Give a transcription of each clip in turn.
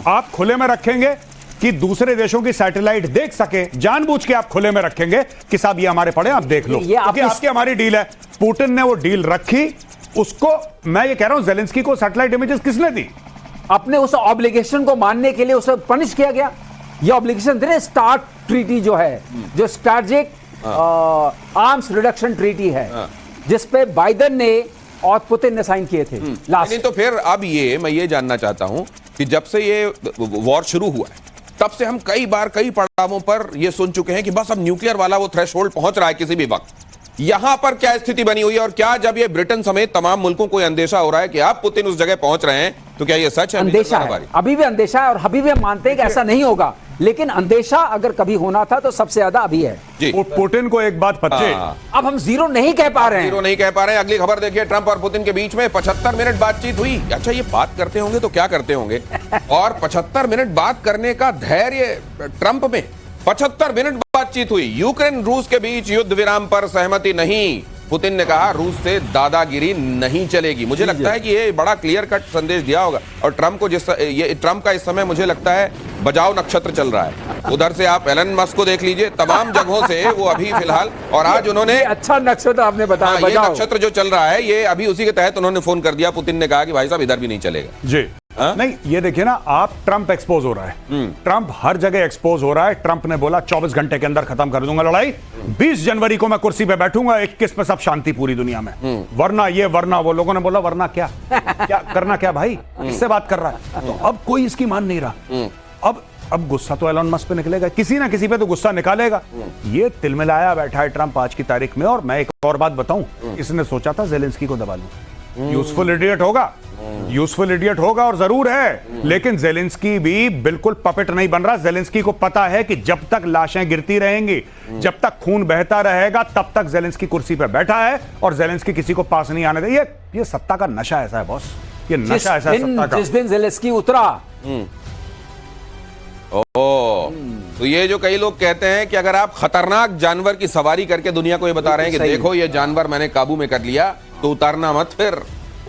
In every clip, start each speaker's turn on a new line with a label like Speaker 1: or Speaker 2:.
Speaker 1: आप खुले में रखेंगे कि दूसरे देशों की सैटेलाइट देख सके, जानबूझ के आप खुले में रखेंगे कि साहब ये हमारे पड़े, आप देख लो, क्योंकि आपकी हमारी डील है। पुतिन ने वो डील रखी, उसको मैं ये कह रहा हूं ज़ेलेंस्की को सैटेलाइट इमेजेस किसने दी?
Speaker 2: अपने उस ऑब्लिगेशन को मानने के लिए उसे पनिश किया गया। ये ऑब्लिगेशन थे, स्टार्ट ट्रीटी जो है, जो स्ट्रैटेजिक आर्म्स रिडक्शन ट्रीटी है, जिसपे बाइडेन ने और पुतिन ने साइन किए थे लास्ट।
Speaker 3: नहीं तो फिर अब ये मैं ये जानना चाहता हूं कि जब से ये वॉर शुरू हुआ है तब से हम कई बार कई पड़ावों पर ये सुन चुके हैं कि बस अब न्यूक्लियर वाला वो थ्रेशोल्ड पहुंच रहा है किसी भी वक्त। यहां पर क्या स्थिति बनी हुई है, और क्या जब ये ब्रिटेन समेत तमाम मुल्कों को अंदेशा हो रहा है कि अब पुतिन उस जगह पहुंच रहे हैं, तो क्या ये सच है?
Speaker 2: अंदेशा है, अभी भी अंदेशा है, और अभी भी हम मानते हैं कि ऐसा नहीं होगा, लेकिन अंदेशा अगर कभी होना था तो सबसे ज्यादा अभी है।
Speaker 1: पुतिन को एक बात पता है,
Speaker 2: अब हम जीरो नहीं कह पा रहे हैं।
Speaker 3: जीरो नहीं कह पा रहे हैं। अगली खबर देखिए, ट्रंप और पुतिन के बीच में 75 मिनट बातचीत हुई। अच्छा, ये बात करते होंगे तो क्या करते होंगे? और 75 मिनट बात करने का धैर्य ट्रंप में। 75 मिनट बातचीत हुई। यूक्रेन रूस के बीच युद्ध विराम पर सहमति नहीं। पुतिन ने कहा रूस से दादागिरी नहीं चलेगी। मुझे लगता है कि ये बड़ा क्लियर कट संदेश दिया होगा। और ट्रंप को ट्रंप का इस समय मुझे लगता है बजाओ नक्षत्र चल रहा है। उधर से आप एलन मस्क को देख लीजिए, तमाम जगहों से वो अभी फिलहाल, और आज उन्होंने
Speaker 2: अच्छा नक्षत्र आपने बताया,
Speaker 3: ये नक्षत्र जो चल रहा है ये अभी उसी के तहत उन्होंने फोन कर दिया। पुतिन ने कहा कि भाई साहब इधर भी नहीं चलेगा
Speaker 1: जी। नहीं, ये देखिए ना, आप ट्रंप एक्सपोज हो रहा है, ट्रंप हर जगह एक्सपोज हो रहा है। ट्रंप ने बोला 24 घंटे के अंदर खत्म कर दूंगा लड़ाई, 20 जनवरी को मैं कुर्सी पे बैठूंगा, 21 में सब शांति पूरी दुनिया में, वरना ये वरना वो। लोगों ने बोला वरना क्या क्या करना, क्या भाई किससे बात कर रहा है? तो अब कोई इसकी मान नहीं रहा। अब गुस्सा तो एलन मस्क पे निकलेगा, किसी ना किसी पे तो गुस्सा निकालेगा। ये तिलमिलाया बैठा है ट्रंप आज की तारीख में। और मैं एक और बात बताऊं, इसने सोचा था ज़ेलेंस्की को दबा लूं। यूजफुल इडियट होगा, यूजफुल इडियट होगा और जरूर है, लेकिन ज़ेलेंस्की भी बिल्कुल पपेट नहीं बन रहा। ज़ेलेंस्की को पता है कि जब तक लाशें गिरती रहेंगी, जब तक खून बहता रहेगा, तब तक ज़ेलेंस्की कुर्सी पर बैठा है और ज़ेलेंस्की किसी को पास नहीं आने दे। ये सत्ता का नशा ऐसा है बॉस, ये नशा ऐसा है सत्ता का।
Speaker 2: जिस दिन ज़ेलेंस्की उतरा,
Speaker 3: तो ये जो कई लोग कहते हैं कि अगर आप खतरनाक जानवर की सवारी करके दुनिया को ये बता रहे हैं कि देखो ये जानवर मैंने काबू में कर लिया, तो उतारना मत, फिर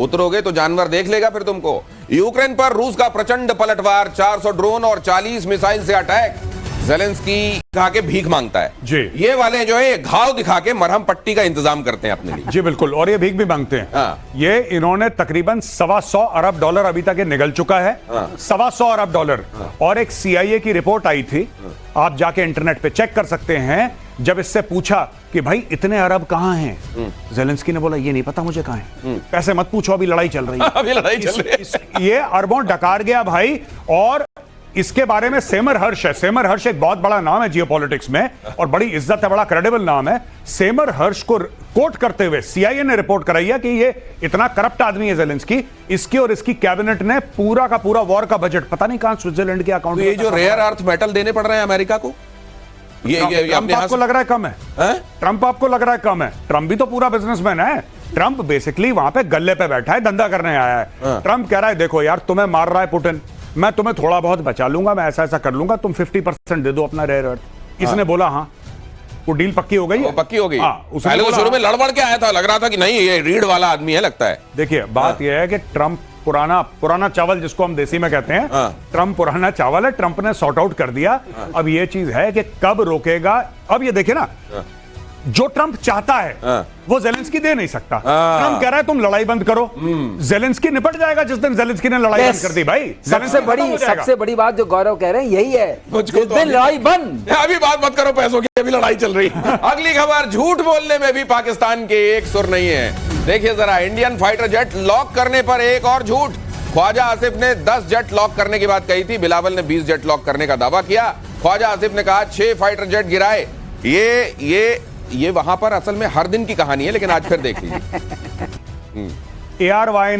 Speaker 3: उतरोगे तो जानवर देख लेगा फिर तुमको। यूक्रेन पर रूस का प्रचंड पलटवार, 400 ड्रोन और 40 मिसाइल से अटैक। ज़ेलेंस्की कहा के भीख मांगता है
Speaker 1: जी।
Speaker 3: ये वाले जो है घाव दिखा के मरहम पट्टी का इंतजाम करते हैं अपने लिए।
Speaker 1: जी बिल्कुल, और ये भीख भी मांगते हैं। ये इन्होंने तकरीबन $125 अरब अभी तक ये निगल चुका है, $125 अरब। और एक CIA की रिपोर्ट आई थी, आप जाके इंटरनेट पे चेक कर सकते हैं। जब इससे पूछा कि भाई इतने अरब कहां हैं, ज़ेलेंस्की ने बोला ये नहीं पता मुझे कहां हैं, पैसे मत पूछो, अभी लड़ाई चल रही है।
Speaker 3: अभी लड़ाई चल रही है।
Speaker 1: ये अरबों डकार गया भाई। और इसके बारे में सेमर हर्ष है। सेमर हर्ष एक बहुत बड़ा नाम है जियोपॉलिटिक्स में और बड़ी इज्जत है, बड़ा क्रेडिबल नाम है। सेमर हर्ष को कोट करते हुए CIA ने रिपोर्ट कराई है कि ये इतना करप्ट आदमी है ज़ेलेंस्की, इसकी और इसकी कैबिनेट ने पूरा का पूरा वॉर का बजट पता नहीं कहां स्विट्जरलैंड के अकाउंट में।
Speaker 3: ये जो रेयर अर्थ मेटल देने पड़ रहे हैं अमेरिका को,
Speaker 1: ट्रंप आपको लग रहा है कम है? ट्रंप आपको लग रहा है कम है? ट्रंप भी तो पूरा बिजनेसमैन है। ट्रंप बेसिकली वहां पे गल्ले पे बैठा है, धंधा करने आया है। ट्रंप कह रहा है देखो यार, तुम्हें मार रहा है पुतिन, मैं तुम्हें थोड़ा बहुत बचा लूंगा, मैं ऐसा ऐसा कर लूंगा, तुम 50% दे दो अपना रेयर अर्थ। इसने बोला हाँ, वो डील पक्की हो गई है।
Speaker 3: पक्की हो गई। पहले तो शुरू में लड़बड़ के आया था, लग रहा था कि नहीं ये रीढ़ वाला आदमी है लगता है।
Speaker 1: देखिए बात यह है कि ट्रंप पुराना चावल, जिसको हम देसी में कहते हैं, ट्रंप पुराना चावल है। ट्रंप ने सॉर्ट आउट कर दिया। अब ये चीज है कि कब रोकेगा। अब ये देखिए ना, जो ट्रंप चाहता है वो ज़ेलेंस्की दे नहीं सकता। ट्रंप कह रहा है तुम लड़ाई बंद करो, ज़ेलेंस्की निपट जाएगा जिस दिन ज़ेलेंस्की ने लड़ाई बंद कर दी। भाई
Speaker 2: सबसे बड़ी बात जो गौरव कह रहे हैं यही है, जिस दिन लड़ाई बंद।
Speaker 3: अभी बात मत करो पैसों की, अभी लड़ाई चल रही है। अगली खबर, झूठ बोलने में भी पाकिस्तान के एक सुर नहीं है। देखिए जरा, इंडियन फाइटर जेट लॉक करने पर एक और झूठ। ख्वाजा आसिफ ने 10 जेट लॉक करने की बात कही थी, बिलावल ने 20 जेट लॉक करने का दावा किया। ख्वाजा आसिफ ने कहा 6 फाइटर जेट गिराए। ये वहां पर असल में हर दिन की कहानी है, लेकिन आज फिर देख लीजिए।
Speaker 1: एआरवाई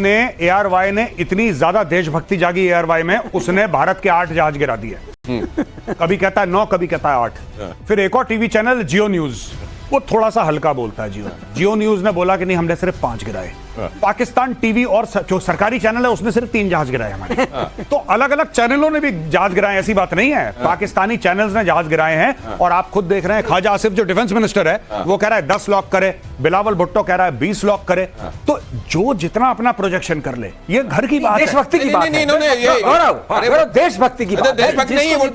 Speaker 1: ने इतनी ज्यादा देशभक्ति जागी एआरवाई में, उसने भारत के 8 जहाज गिरा दिए। कभी कहता है 9, कभी कहता है 8। फिर एक और टीवी चैनल जियो न्यूज, वो थोड़ा सा हल्का बोलता है। जियो न्यूज ने बोला कि नहीं, हमने सिर्फ 5 गिराए। पाकिस्तान टीवी और जो सरकारी चैनल है उसने सिर्फ 3 जहाज गिराए हमारे। तो अलग अलग चैनलों ने भी जहाज गिराए, ऐसी बात नहीं है। पाकिस्तानी चैनल्स ने जहाज गिराए हैं। और आप खुद देख रहे हैं, ख्वाजा आसिफ जो डिफेंस मिनिस्टर है वो कह रहा है 10 लॉक करे, बिलावल भुट्टो कह रहा है 20 लॉक करे। तो जो जितना अपना प्रोजेक्शन कर ले, ये घर की बात है।
Speaker 2: देशभक्ति की बात है।
Speaker 3: गौरव,
Speaker 2: देशभक्ति की बात है।
Speaker 3: देशभक्ति नहीं है, वो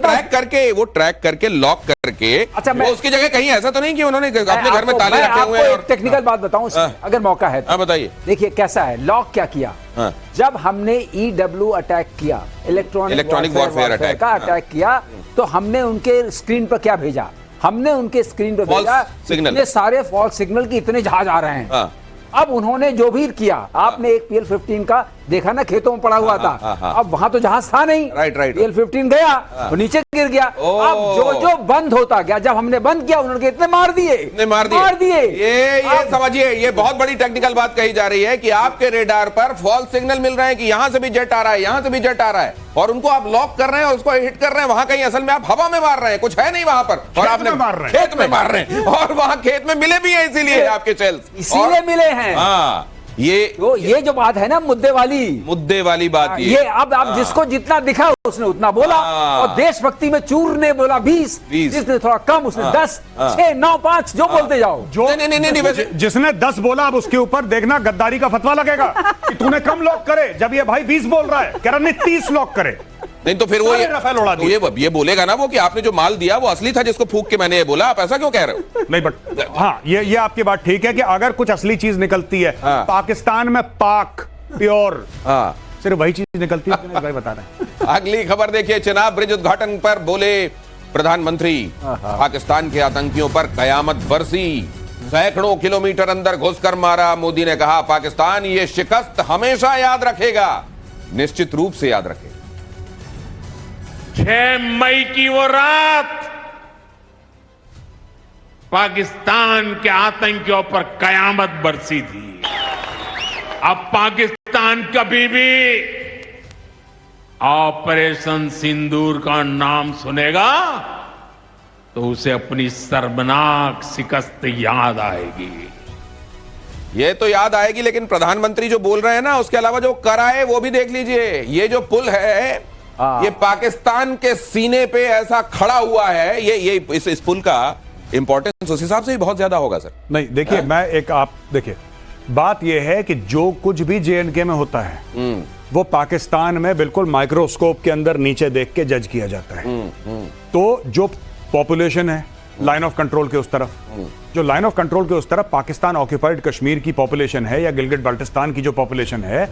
Speaker 3: ट्रैक करके लॉक करके।
Speaker 2: अच्छा,
Speaker 3: वो उसकी जगह कहीं ऐसा तो नहीं कि उन्होंने अपने घर में ताले रखे हुए हैं।
Speaker 2: एक टेक्निकल बात बताऊं अगर मौका है तो।
Speaker 3: बताइए।
Speaker 2: देखिए कैसा है, लॉक क्या किया, जब हमने EW अटैक किया, इलेक्ट्रॉनिक वॉरफेयर अटैक का अटैक किया, तो हमने उनके स्क्रीन पर क्या भेजा, हमने उनके स्क्रीन पर भेजा इतने सारे फॉल्स सिग्नल की इतने जहाज आ रहे हैं। अब उन्होंने जो भी किया, आपने एक PL-15 का देखा ना, खेतों में पड़ा हुआ था। अब वहां तो जहाज था नहीं, PL-15 गया तो नीचे गिर गया। अब जो बंद होता गया, जब हमने बंद किया उन्होंने इतने मार दिए।
Speaker 3: ये समझिए, ये बहुत बड़ी टेक्निकल बात कही जा रही है कि आपके रेडार पर फॉल्स सिग्नल मिल रहे हैं कि यहां से भी जेट आ रहा है, यहां से भी जेट आ रहा है, और उनको आप लॉक कर रहे हैं और उसको हिट कर रहे हैं। वहां कहीं असल में आप हवा में मार रहे हैं, कुछ है नहीं वहां पर, और आपने खेत में मार रहे हैं, और वहां खेत में मिले भी हैं, इसीलिए आपके सेल्स
Speaker 2: इसीलिए मिले हैं।
Speaker 3: हाँ, ये
Speaker 2: जो बात है ना मुद्दे वाली
Speaker 3: बात
Speaker 2: ये अब आप जिसको जितना दिखा उसने उतना बोला, और देशभक्ति में चूर ने बोला 20, जिसने थोड़ा कम उसने 10, 6, 9, 5 जो बोलते जाओ।
Speaker 1: जो जिसने 10 बोला, अब उसके ऊपर देखना गद्दारी का फतवा लगेगा कि तूने कम लॉक करे, जब ये भाई 20 बोल रहा है, कह रहा नहीं 30 लॉक करे।
Speaker 3: नहीं तो फिर वो ये बोलेगा ना वो कि आपने जो माल दिया वो असली था, जिसको फूंक के मैंने ये बोला। आप ऐसा क्यों कह रहे हो?
Speaker 1: नहीं, बट हाँ, ये आपकी बात ठीक है कि अगर कुछ असली चीज निकलती है, पाकिस्तान में पाक प्योर सिर्फ वही चीज निकलती है, भाई बता रहे हैं।
Speaker 3: अगली खबर देखिए, चिनाब ब्रिज उद्घाटन पर बोले प्रधानमंत्री, पाकिस्तान के आतंकियों पर कयामत बरसी, सैकड़ों किलोमीटर अंदर घुसकर मारा। मोदी ने कहा, पाकिस्तान ये शिकस्त हमेशा याद रखेगा, निश्चित रूप से याद रखेगा।
Speaker 4: 6 मई की वो रात पाकिस्तान के आतंकियों पर कयामत बरसी थी। अब पाकिस्तान कभी भी ऑपरेशन सिंदूर का नाम सुनेगा तो उसे अपनी शर्मनाक शिकस्त याद आएगी।
Speaker 3: ये तो याद आएगी, लेकिन प्रधानमंत्री जो बोल रहे हैं ना, उसके अलावा जो कराए वो भी देख लीजिए। ये जो पुल है, ये पाकिस्तान के सीने पे ऐसा खड़ा हुआ है। ये इस पुल का इंपॉर्टेंस उस हिसाब से ही बहुत ज्यादा होगा सर।
Speaker 1: नहीं, देखिए मैं आप देखिए, बात यह है कि जो कुछ भी JNK में होता है वो पाकिस्तान में बिल्कुल माइक्रोस्कोप के अंदर नीचे देख के जज किया जाता है। तो जो पॉपुलेशन है लाइन ऑफ कंट्रोल के उस तरफ, जो लाइन ऑफ कंट्रोल के उस तरफ पाकिस्तान ऑक्यूपाइड कश्मीर की पॉपुलेशन है या गिलगिट बाल्टिस्तान की जो पॉपुलेशन है,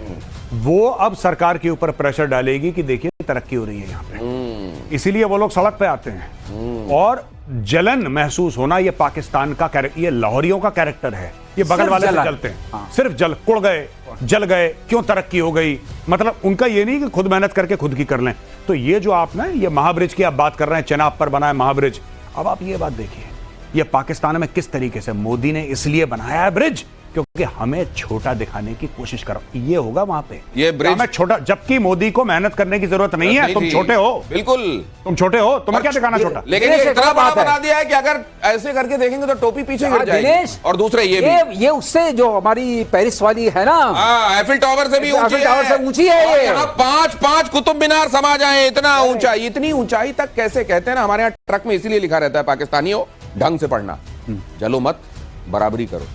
Speaker 1: वो अब सरकार के ऊपर प्रेशर डालेगी कि देखिए तरक्की हो रही है यहाँ पे, इसीलिए वो लोग सड़क पे आते हैं। और जलन महसूस होना, ये पाकिस्तान का कैरेक्टर, ये लाहौरियों का कैरेक्टर है। ये बगल वाले से चलते हैं, सिर्फ कुड़ गए, जल गए, क्यों तरक्की हो गई, मतलब उनका ये नहीं कि खुद मेहनत करके खुद की कर लें। तो ये जो आप ना ये महाब्रिज की आप बात कर रहे हैं, चिनाब पर बना है महाब्रिज, अब आप ये बात देखिए, ये पाकिस्तान में किस तरीके से मोदी ने इसलिए बनाया है ब्रिज क्योंकि हमें छोटा दिखाने की कोशिश करो। ये होगा वहां पे,
Speaker 3: ये ब्रिज
Speaker 1: हमें छोटा, जबकि मोदी को मेहनत करने की जरूरत नहीं है। तुम छोटे हो,
Speaker 3: बिल्कुल
Speaker 1: तुम छोटे हो, तुम्हें क्या दिखाना छोटा।
Speaker 3: लेकिन ये इतना बड़ा बना दिया है कि अगर ऐसे करके देखेंगे तो टोपी पीछे गिर जाएगी। और दूसरे ये
Speaker 2: उससे जो हमारी पेरिस वाली है ना,
Speaker 3: एफिल टावर से भी
Speaker 2: ऊंची है।
Speaker 3: यहाँ 5 कुतुब मीनार समा जाए, इतना ऊंचाई, इतनी ऊंचाई तक कैसे कहते हैं ना, हमारे यहाँ ट्रक में इसीलिए लिखा रहता है, पाकिस्तानियों ढंग से पढ़ना, जलो मत, बराबरी करो।